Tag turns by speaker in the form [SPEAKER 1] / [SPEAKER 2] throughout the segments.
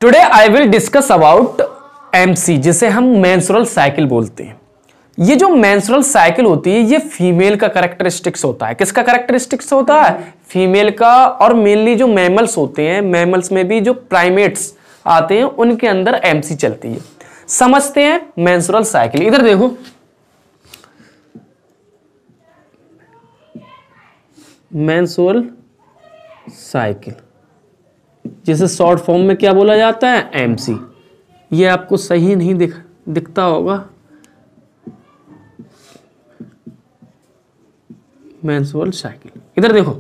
[SPEAKER 1] Today I will discuss about MC, जिसे हम menstrual cycle बोलते हैं। ये जो मेंस्ट्रुअल साइकिल होती है ये फीमेल का कैरेक्टरिस्टिक्स होता है। किसका कैरेक्टरिस्टिक्स होता है? फीमेल का। और मेनली जो मैमल्स होते हैं, मैमल्स में भी जो प्राइमेट्स आते हैं उनके अंदर एमसी चलती है। समझते हैं मेंस्ट्रुअल साइकिल। इधर देखो, मेंस्ट्रुअल साइकिल जिसे शॉर्ट फॉर्म में क्या बोला जाता है? एमसी। ये आपको सही नहीं दिखता होगा। मेंस्ट्रुअल साइकिल, इधर देखो,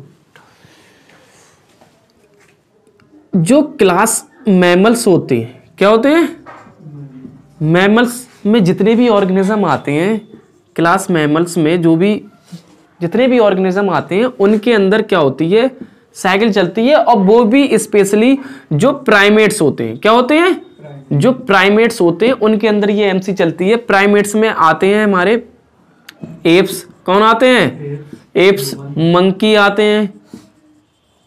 [SPEAKER 1] जो क्लास मैमल्स होते हैं, क्या होते हैं? मैमल्स में जितने भी ऑर्गेनिज्म आते हैं, क्लास मैमल्स में जो भी जितने भी ऑर्गेनिज्म आते हैं उनके अंदर क्या होती है? साइकिल चलती है। और वो भी स्पेशली जो प्राइमेट्स होते हैं, क्या होते हैं? जो प्राइमेट्स होते हैं उनके अंदर ये एमसी चलती है। प्राइमेट्स में आते हैं हमारे एप्स। कौन आते हैं? एप्स। मंकी आते हैं।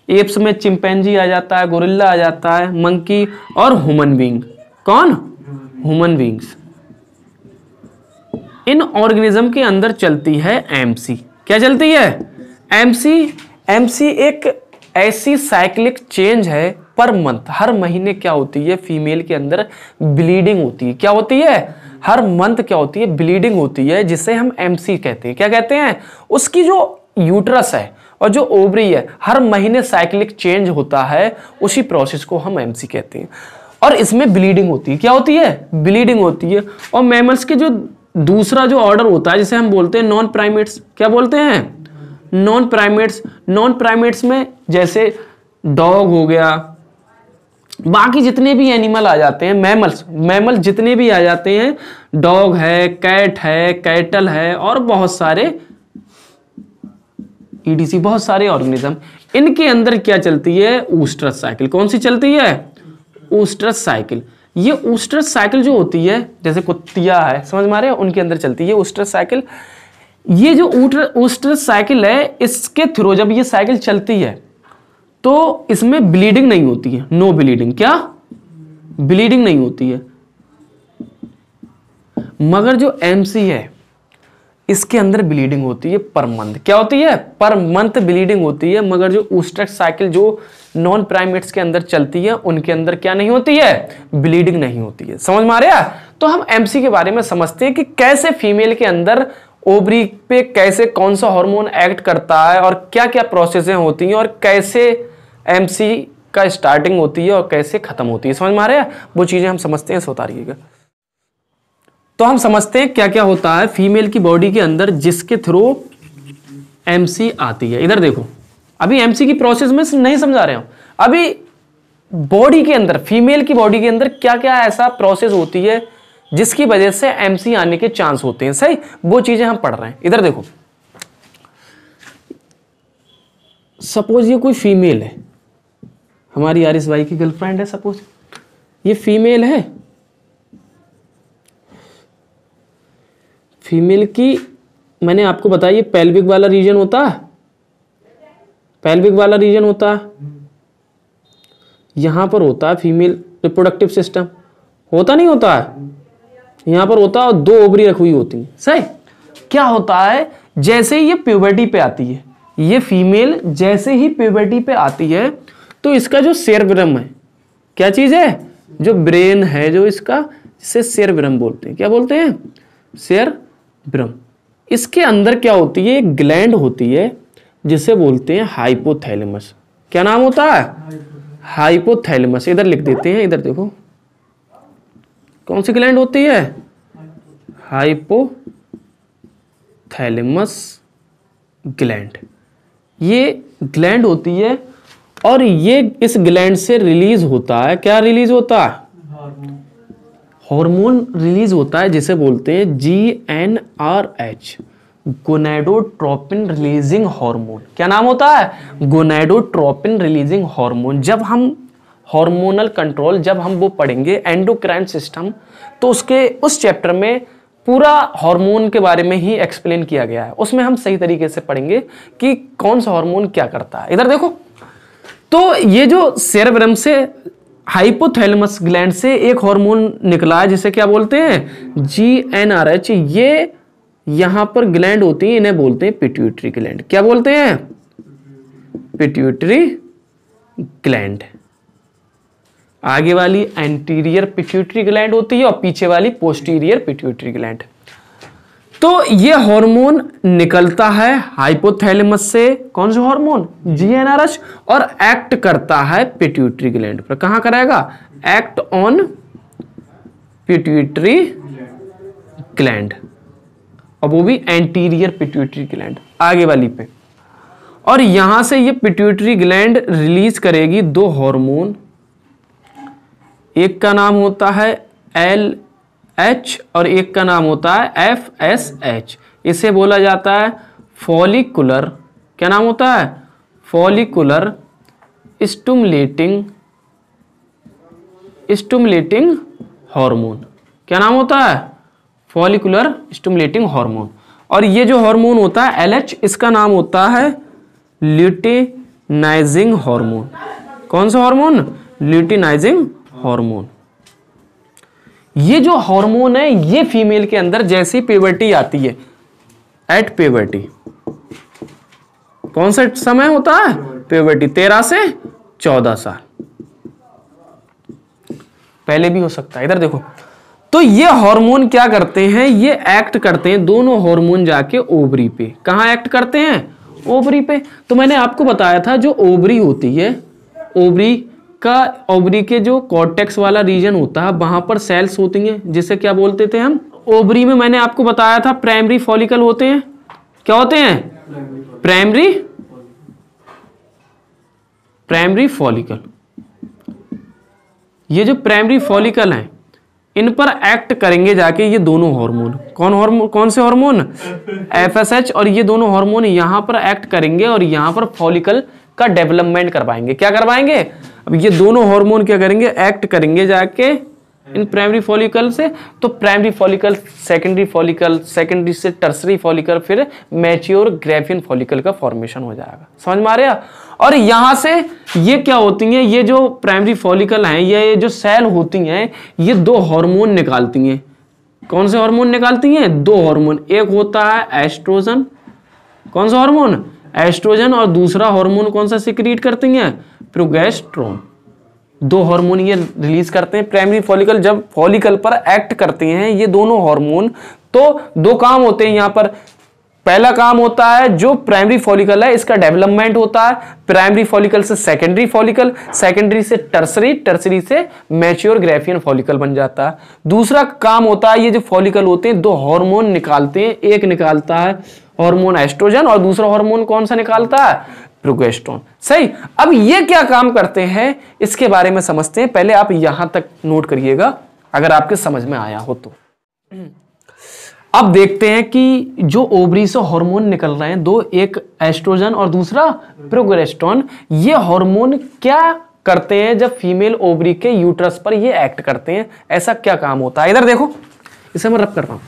[SPEAKER 1] एप्स में चिंपैंजी आ जाता है, गोरिल्ला आ जाता है, मंकी और ह्यूमन बीइंग। कौन? Human beings. इन ऑर्गेनिज्म के अंदर चलती है एमसी। क्या चलती है? एमसी। एमसी एक ऐसी साइक्लिक चेंज है पर मंथ। हर महीने क्या होती है? फीमेल के अंदर ब्लीडिंग होती है। क्या होती है? हर मंथ क्या होती है? ब्लीडिंग होती है, जिसे हम एमसी कहते हैं। क्या कहते हैं? उसकी जो यूट्रस है और जो ओवरी है, हर महीने साइक्लिक चेंज होता है, उसी प्रोसेस को हम एमसी कहते हैं। और इसमें ब्लीडिंग होती है। क्या होती है? ब्लीडिंग होती है। और मैमल्स के जो दूसरा जो ऑर्डर होता है, जिसे हम बोलते हैं नॉन प्राइमेट्स। क्या बोलते हैं? Non primates. नॉन प्राइमेट्स में जैसे डॉग हो गया, बाकी जितने भी एनिमल आ जाते हैं, मैमल्स जितने भी आ जाते हैं, डॉग है, कैट है, कैटल है और बहुत सारे ईडीसी, बहुत सारे ऑर्गेनिज्म, इनके अंदर क्या चलती है? ऊस्ट्रस साइकिल। कौन सी चलती है? ऊस्ट्रस साइकिल। ये ऊस्ट्रस साइकिल जो होती है, जैसे कुत्तिया है, समझ में आ रहे हैं, उनके अंदर चलती है ऊस्ट्रस साइकिल। ये जो ऊस्ट्रस साइकिल है, इसके थ्रू जब ये साइकिल चलती है तो इसमें ब्लीडिंग नहीं होती है। No bleeding. क्या? ब्लीडिंग नहीं होती है। मगर जो एमसी है, इसके अंदर ब्लीडिंग होती है पर मंथ। क्या होती है? पर मंथ ब्लीडिंग होती है। मगर जो ऊस्ट्रस साइकिल जो नॉन प्राइमेट्स के अंदर चलती है, उनके अंदर क्या नहीं होती है? ब्लीडिंग नहीं होती है। समझ में आ रहा है? तो हम एमसी के बारे में समझते हैं कि कैसे फीमेल के अंदर ओवरी पे कैसे कौन सा हार्मोन एक्ट करता है और क्या क्या प्रोसेसें होती हैं और कैसे एमसी का स्टार्टिंग होती है और कैसे खत्म होती है। समझ में आ रहा है? वो चीजें हम समझते हैं, बता रहिएगा। तो हम समझते हैं क्या क्या होता है फीमेल की बॉडी के अंदर जिसके थ्रू एमसी आती है। इधर देखो, अभी एमसी की प्रोसेस में नहीं समझा रहे हो। अभी बॉडी के अंदर, फीमेल की बॉडी के अंदर क्या क्या ऐसा प्रोसेस होती है जिसकी वजह से एमसी आने के चांस होते हैं। सही, वो चीजें हम पढ़ रहे हैं। इधर देखो, सपोज ये कोई फीमेल है, हमारी आरिस भाई की गर्लफ्रेंड है, सपोज ये फीमेल है। फीमेल की मैंने आपको बताया, ये पेल्विक वाला रीजन होता है, पेल्विक वाला रीजन होता है, यहां पर होता है फीमेल रिप्रोडक्टिव सिस्टम। होता नहीं होता है? यहां पर होता है और दो ओवरी रखी हुई होती है। सही। क्या होता है? जैसे ही ये प्यूबर्टी पे आती है, ये फीमेल जैसे ही प्यूबर्टी पे आती है, तो इसका जो सेरेब्रम है, क्या चीज है? जो ब्रेन है, जो इसका, जिसे सेरेब्रम बोलते हैं। क्या बोलते हैं? सेरेब्रम। इसके अंदर क्या होती है? एक ग्लैंड होती है जिसे बोलते हैं हाइपोथैलेमस। क्या नाम होता है? हाइपोथैलेमस। इधर लिख देते हैं, इधर देखो, कौन सी ग्लैंड होती है? Hypothalamus gland. ये ग्लैंड होती है और ये इस ग्लैंड से रिलीज होता है। क्या रिलीज होता है? हार्मोन रिलीज होता है जिसे बोलते हैं GnRH, गोनैडोट्रोपिन रिलीजिंग हार्मोन। क्या नाम होता है? Gonadotropin releasing hormone. जब हम हार्मोनल कंट्रोल, जब हम वो पढ़ेंगे एंडोक्राइन सिस्टम, तो उसके उस चैप्टर में पूरा हार्मोन के बारे में ही एक्सप्लेन किया गया है। उसमें हम सही तरीके से पढ़ेंगे कि कौन सा हार्मोन क्या करता है। इधर देखो, तो ये जो सेरेब्रम से हाइपोथैलेमस ग्लैंड से एक हार्मोन निकला है जिसे क्या बोलते हैं, GnRH। ये यहां पर ग्लैंड होती है, इन्हें बोलते हैं पिट्यूटरी ग्लैंड। क्या बोलते हैं, पिट्यूटरी ग्लैंड। आगे वाली एंटीरियर पिट्यूटरी ग्लैंड होती है और पीछे वाली पोस्टीरियर पिट्यूटरी ग्लैंड। तो ये हार्मोन निकलता है हाइपोथैलेमस से, कौन सा हार्मोन, GnRH, और एक्ट करता है पिट्यूटरी ग्लैंड पर। कहां करेगा, एक्ट ऑन पिट्यूटरी ग्लैंड, और वो भी एंटीरियर पिट्यूटरी ग्लैंड, आगे वाली पे। और यहां से ये पिट्यूटरी ग्लैंड रिलीज करेगी दो हार्मोन, एक का नाम होता है LH और एक का नाम होता है FSH। इसे बोला जाता है फॉलिकुलर, क्या नाम होता है, फॉलिकुलर स्टिमुलेटिंग हार्मोन। क्या नाम होता है, फॉलिकुलर स्टिमुलेटिंग हार्मोन। और ये जो हार्मोन होता है LH, इसका नाम होता है ल्यूटिनाइजिंग हार्मोन। कौन सा हार्मोन, ल्यूटिनाइजिंग हार्मोन। ये जो हार्मोन है ये फीमेल के अंदर जैसी प्यूबर्टी आती है, एट प्यूबर्टी, कौन सा समय होता है, प्यूबर्टी 13 से 14 साल, पहले भी हो सकता है। इधर देखो, तो ये हार्मोन क्या करते हैं, ये एक्ट करते हैं, दोनों हार्मोन जाके ओवरी पे। कहां एक्ट करते हैं, ओवरी पे। तो मैंने आपको बताया था जो ओवरी होती है, ओवरी के जो कॉर्टेक्स वाला रीजन होता है वहां पर सेल्स होती हैं जिसे क्या बोलते थे हम, ओवरी में मैंने आपको बताया था प्राइमरी फॉलिकल होते हैं। क्या होते हैं, प्राइमरी फॉलिकल। ये जो प्राइमरी फॉलिकल हैं इन पर एक्ट करेंगे जाके ये दोनों हार्मोन। कौन से हार्मोन, FSH, और ये दोनों हार्मोन यहां पर एक्ट करेंगे और यहां पर फॉलिकल का डेवलपमेंट करवाएंगे। क्या करवाएंगे, अब ये दोनों हार्मोन क्या करेंगे, एक्ट करेंगे जाके इन प्राइमरी फॉलिकल से। तो primary follicle, secondary follicle, secondary से टर्सरी फॉलिकल, फिर मैच्योर ग्रेफियन फॉलिकल का फॉर्मेशन हो जाएगा। समझ में आ रहा। और यहां से ये क्या होती हैं, ये जो प्राइमरी फॉलिकल हैं, ये जो सेल होती हैं, ये दो हार्मोन निकालती हैं। कौन से हार्मोन निकालती हैं, दो हार्मोन। एक होता है एस्ट्रोजन, कौन सा हार्मोन, एस्ट्रोजन, और दूसरा हार्मोन कौन सा सिक्रीट करती हैं, प्रोगेस्टेरोन। दो हार्मोन ये रिलीज करते हैं प्राइमरी फॉलिकल, जब फॉलिकल पर एक्ट करते हैं ये दोनों हार्मोन। तो दो काम होते हैं यहां पर। पहला काम होता है जो प्राइमरी फॉलिकल है इसका डेवलपमेंट होता है, प्राइमरी फॉलिकल से सेकेंडरी फॉलिकल, सेकेंडरी से टर्सरी, टर्सरी से मैच्योर ग्रेफियन फॉलिकल बन जाता है। दूसरा काम होता है ये जो फॉलिकल होते हैं दो हार्मोन निकालते हैं, एक निकालता है हार्मोन एस्ट्रोजन और दूसरा हार्मोन कौन सा निकालता है, प्रोगेस्टेरोन। सही। अब ये क्या काम करते हैं इसके बारे में समझते हैं। पहले आप यहां तक नोट करिएगा अगर आपके समझ में आया हो तो। अब देखते हैं कि जो ओवरी से हार्मोन निकल रहे हैं दो, एक एस्ट्रोजन और दूसरा प्रोगेस्टेरोन, ये हार्मोन क्या करते हैं जब फीमेल ओवरी के यूट्रस पर ये एक्ट करते हैं, ऐसा क्या काम होता है। इधर देखो, इसे मैं रब कर रहा हूं।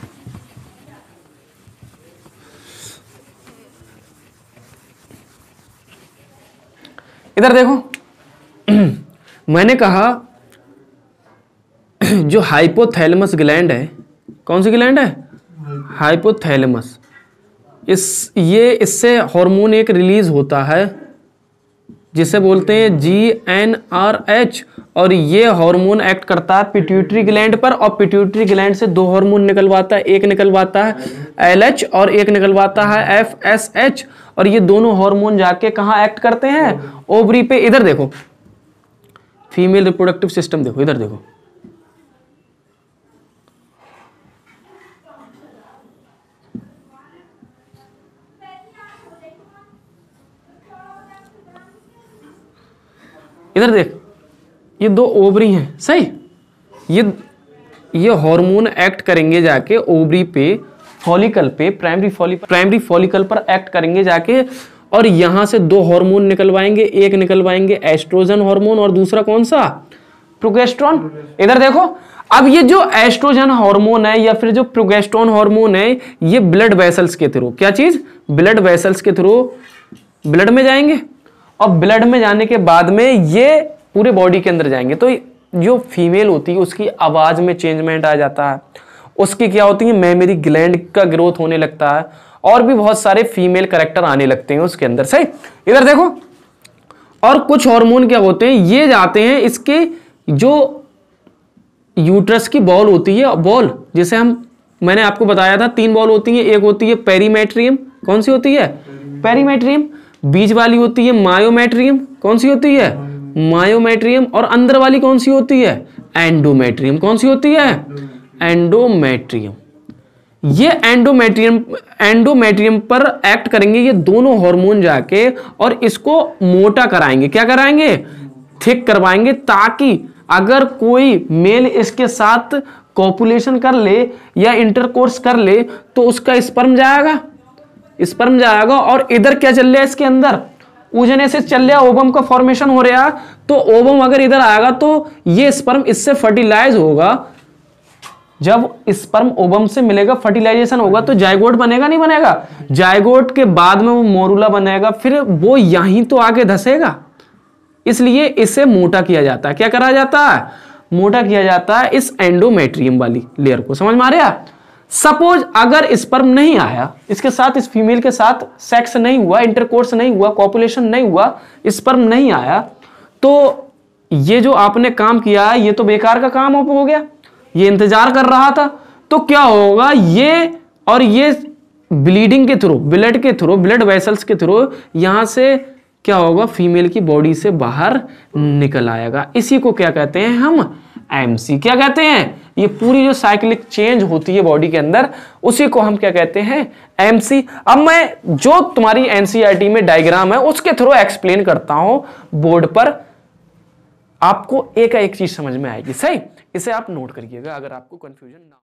[SPEAKER 1] इधर देखो मैंने कहा जो हाइपोथैलेमस ग्लैंड है, कौन सी ग्लैंड है, हाइपोथैलेमस, इससे हार्मोन एक रिलीज होता है जिसे बोलते हैं GnRH, और ये हार्मोन एक्ट करता है पिट्यूटरी ग्लैंड पर, और पिट्यूटरी ग्लैंड से दो हार्मोन निकलवाता है, एक निकलवाता है LH और एक निकलवाता है FSH, और ये दोनों हार्मोन जाके कहां एक्ट करते हैं, ओवरी पे। इधर देखो फीमेल रिप्रोडक्टिव सिस्टम, देखो इधर देखो, इधर देख, ये दो ओवरी हैं। सही। ये हार्मोन एक्ट करेंगे जाके ओवरी पे, फॉलिकल पे, प्राइमरी फॉलिकल पर एक्ट करेंगे जाके, और यहां से दो हार्मोन निकलवाएंगे, एक निकलवाएंगे एस्ट्रोजन हार्मोन और दूसरा कौन सा, प्रोगेस्टेरोन। इधर देखो, अब ये जो एस्ट्रोजन हार्मोन है या फिर जो प्रोगेस्टेरोन हार्मोन है, ये ब्लड वेसल्स के थ्रू, क्या चीज, ब्लड वेसल्स के थ्रू ब्लड में जाएंगे, और ब्लड में जाने के बाद में ये पूरे बॉडी के अंदर जाएंगे। तो जो फीमेल होती है उसकी आवाज में चेंजमेंट आ जाता है, उसकी क्या होती है मेमोरी ग्लैंड का ग्रोथ होने लगता है, और भी बहुत सारे फीमेल कैरेक्टर आने लगते हैं उसके अंदर। सही, इधर देखो। और कुछ हार्मोन क्या होते हैं, ये जाते हैं इसके जो यूट्रस की बॉल होती है, बॉल जिसे मैंने आपको बताया था 3 बॉल होती है, एक होती है पेरीमेट्रियम, कौन सी होती है पेरीमेट्रियम, बीच वाली होती है मायोमेट्रियम, कौन सी होती है मायोमेट्रियम, और अंदर वाली कौन सी होती है एंडोमेट्रियम, कौन सी होती है एंडोमेट्रियम। ये एंडोमेट्रियम पर एक्ट करेंगे ये दोनों हार्मोन जाके, और इसको मोटा कराएंगे, क्या कराएंगे थिक करवाएंगे, ताकि अगर कोई मेल इसके साथ कॉपुलेशन कर ले या इंटरकोर्स कर ले तो उसका स्पर्म जाएगा, और इधर क्या चल रहा है इसके अंदर oogenesis चल रहा, ओवम का फॉर्मेशन हो रहा, तो ओवम अगर इधर आएगा तो ये स्पर्म इससे फर्टिलाइज होगा, जब स्पर्म ओवम से मिलेगा फर्टिलाइजेशन होगा तो जाइगोट बनेगा, नहीं बनेगा, जाइगोट के बाद में वो मोरूला बनेगा, फिर वो यहीं तो आगे धसेगा, इसलिए इसे मोटा किया जाता है। क्या करा जाता है मोटा किया जाता है इस एंडोमेट्रियम वाली लेयर को, समझ में आ रहा। सपोज अगर स्पर्म नहीं आया इसके साथ, इस फीमेल के साथ सेक्स नहीं हुआ, इंटरकोर्स नहीं हुआ, कॉपुलेशन नहीं हुआ, स्पर्म नहीं आया, तो ये जो आपने काम किया है ये तो बेकार का काम हो गया, ये इंतजार कर रहा था, तो क्या होगा ये, और ये ब्लीडिंग के थ्रू, ब्लड के थ्रू, ब्लड वेसल्स के थ्रू यहां से क्या होगा फीमेल की बॉडी से बाहर निकल आएगा। इसी को क्या कहते हैं हम एमसी, क्या कहते हैं, ये पूरी जो साइक्लिक चेंज होती है बॉडी के अंदर उसी को हम क्या कहते हैं एमसी। अब मैं जो तुम्हारी एनसीईआरटी में डायग्राम है उसके थ्रू एक्सप्लेन करता हूं बोर्ड पर, आपको एक चीज समझ में आएगी। सही, इसे आप नोट करिएगा अगर आपको कंफ्यूजन ना